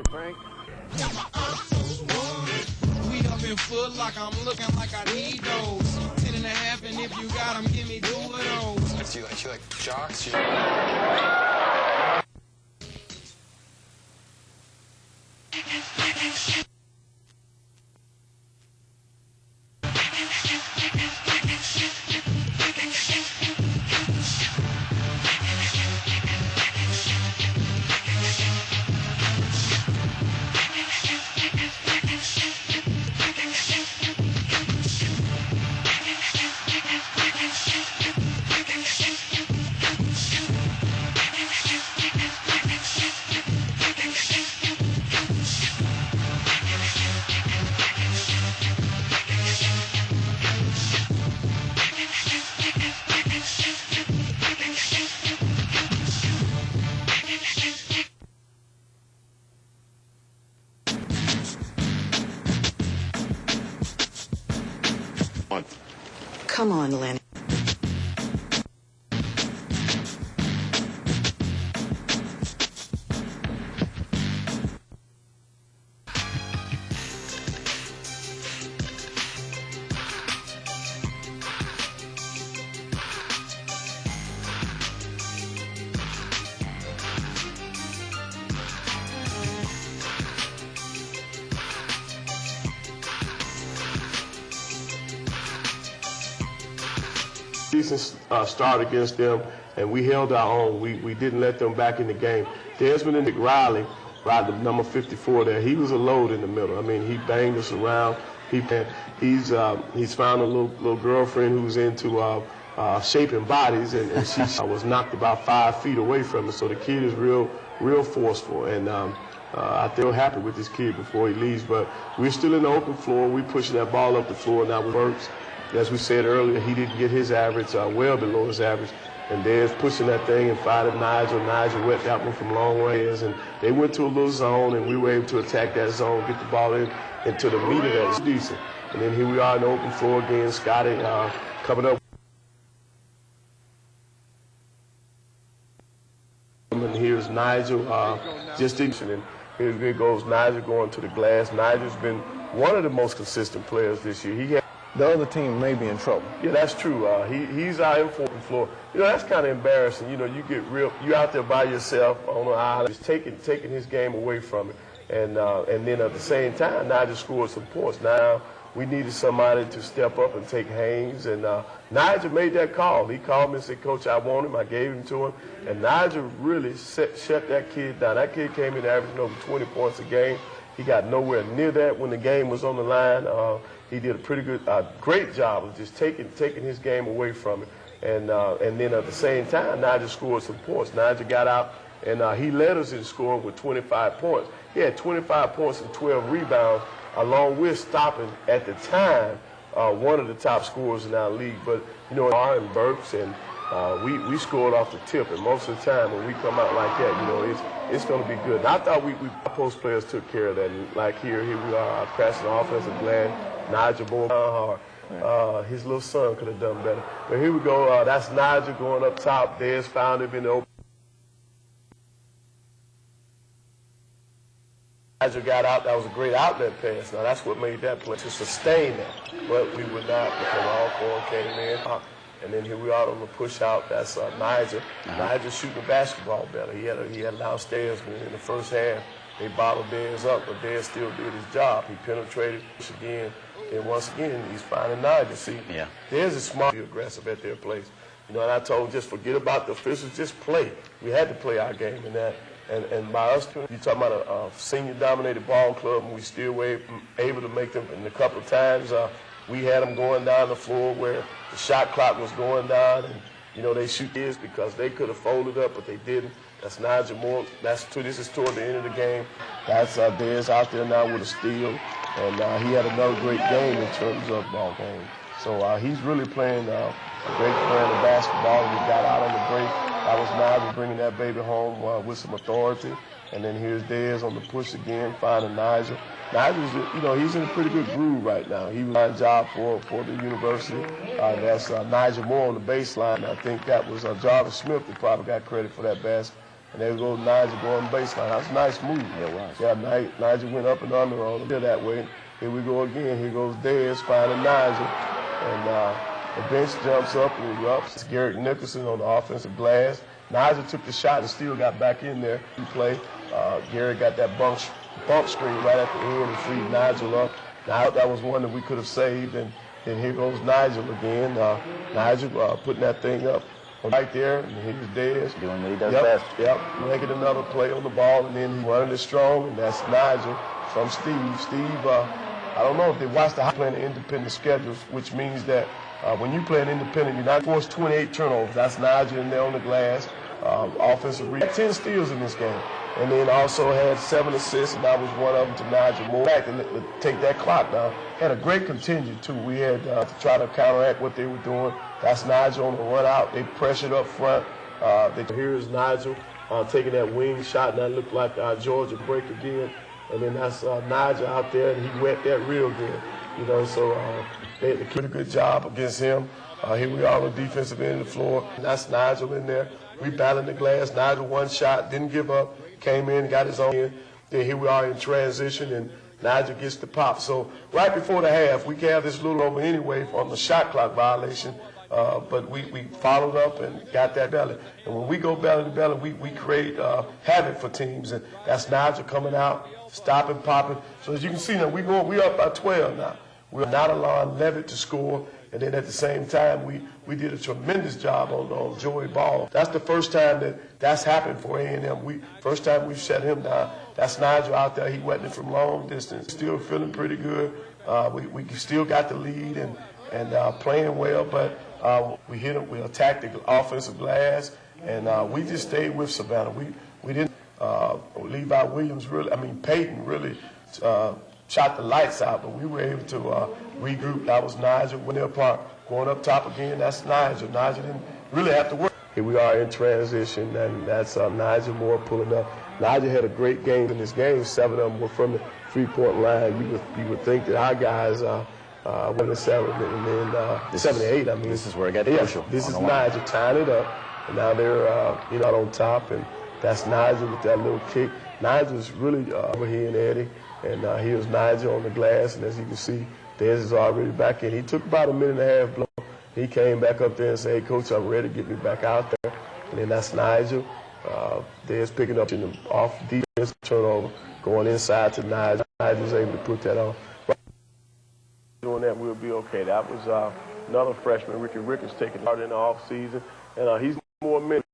Frank. We up in Foot Lock, I'm looking like I need those. 10 and a half, and if you got them, give me 2 of those. Do you like jocks? Come on, Lenny. Decent start against them, and we held our own. We didn't let them back in the game. Desmond and Riley, number 54 there, he was a load in the middle. I mean, he banged us around. He's found a little girlfriend who's into shaping bodies, and she was knocked about 5 feet away from us. So the kid is real forceful, and I feel happy with this kid before he leaves. But we're still in the open floor. We're pushing that ball up the floor now with Burks. As we said earlier, he didn't get his average, well below his average. And Dez pushing that thing and finding Nigel. Nigel wet that one from long ways. And they went to a little zone, and we were able to attack that zone, get the ball into the meat of that. It's decent. And then here we are in the open floor again. Scotty coming up. And here's Nigel just and here goes Nigel going to the glass. Nigel's been one of the most consistent players this year. The other team may be in trouble. Yeah, that's true. He's out in the floor. You know, that's kind of embarrassing. You know, you're out there by yourself on an island, just taking his game away from it. And then at the same time, Nigel scored some points. Now we needed somebody to step up and take Haynes, and Nigel made that call. He called me and said, "Coach, I want him." I gave him to him, and Nigel really shut that kid down. That kid came in averaging over 20 points a game. He got nowhere near that when the game was on the line. He did a great job of just taking his game away from it. And then at the same time, Nigel scored some points. Nigel got out, and he led us in scoring with 25 points. He had 25 points and 12 rebounds, along with stopping, at the time, one of the top scorers in our league. But, you know, and Burks, and we scored off the tip. And most of the time when we come out like that, you know, it's going to be good. And I thought our post players took care of that. And like here we are, crashing the offensive glass. Nigel Moore hard. His little son could have done better. But here we go. That's Nigel going up top. Dez found him in the open. Nigel got out. That was a great outlet pass. Now that's what made that play, to sustain that. But we would not, because all four came in. And then here we are on the push out. That's Nigel. Nigel shooting the basketball better. He had an downstairs in the first half. They bottled Dez up, but Dez still did his job. He penetrated again. And once again, he's finding Nigel. See, Dez is smart, be aggressive at their place. You know, and I told him, just forget about the officials, just play. We had to play our game in that. And by us, you're talking about a senior-dominated ball club, and we still were able to make them. And a couple of times, we had them going down the floor where the shot clock was going down, and you know they shoot this because they could have folded up, but they didn't. That's Nigel Moore. This is toward the end of the game. That's Dez out there now with a steal, and he had another great game in terms of ball game. So he's really playing a great brand of basketball. We got out on the break. That was Nigel bringing that baby home with some authority. And then here's Dez on the push again, finding Nigel. Nigel's, you know, he's in a pretty good groove right now. He was on a job for the university. That's Nigel Moore on the baseline. I think that was Jarvis Smith that probably got credit for that And there goes Nigel going baseline. That's a nice move. Yeah, it was. Yeah, Nigel went up and under on him that way. Here we go again. Here goes Dez finding Nigel. And the bench jumps up and we're up. It's Garrett Nicholson on the offensive glass. Nigel took the shot and still got back in there. He played. Garrett got that bump screen right at the end and freed Nigel up. Now that was one that we could have saved. And then here goes Nigel again. Nigel putting that thing up right there. And here's Dez. Doing what he does best. Yep, making another play on the ball. And then he's running it strong. And that's Nigel from Steve. Steve, I don't know if they watch the playing the independent schedules, which means that when you play an independent, you're not forced 28 turnovers. That's Nigel in there on the glass. Offensive rebound. 10 steals in this game. And then also had 7 assists, and that was one of them to Nigel Moore. Back to take that clock down. Had a great contingent, too. We had to try to counteract what they were doing. That's Nigel on the run out. They pressured up front. Here's Nigel taking that wing shot, and that looked like Georgia break again. And then that's Nigel out there, and he wet that real good. You know, so they did a good job against him. Here we are on the defensive end of the floor. And that's Nigel in there. We battling the glass. Nigel one shot, didn't give up, came in, got his own in. Then here we are in transition, and Nigel gets the pop. So right before the half, we can have this little over anyway on the shot clock violation. But we followed up and got that belly. And when we go belly to belly, we create havoc for teams. And that's Nigel coming out, stopping, popping. So as you can see now, we up by 12 now. We're not allowing Levitt to score. And then at the same time, we did a tremendous job on Joey Ball. That's the first time that's happened for A&M. First time we've shut him down. That's Nigel out there. He wetting it from long distance. Still feeling pretty good. We still got the lead and playing well, but we hit him. We attacked the offensive glass, and we just stayed with Savannah. We didn't. Levi Williams Peyton really shot the lights out, but we were able to regroup. That was Nigel. When they're apart, going up top again, that's Nigel. Nigel didn't really have to work. Here we are in transition, and that's Nigel Moore pulling up. Nigel had a great game in this game. 7 of them were from the three-point line. You would think that our guys went to 7, and then 7 and 8. This is where it got crucial. This is Nigel tying it up, and now they're out on top, and that's Nigel with that little kick. Nigel's really over here in Eddie. And here's Nigel on the glass, and as you can see, Dez is already back in. He took about a minute and a half blow. He came back up there and said, "Hey, Coach, I'm ready to get me back out there." And then that's Nigel. Dez picking up in the off defense turnover, going inside to Nigel. Nigel's able to put that on. Doing that, we'll be okay. That was another freshman, Ricky Ricketts, taking part in the offseason, and he's more minutes.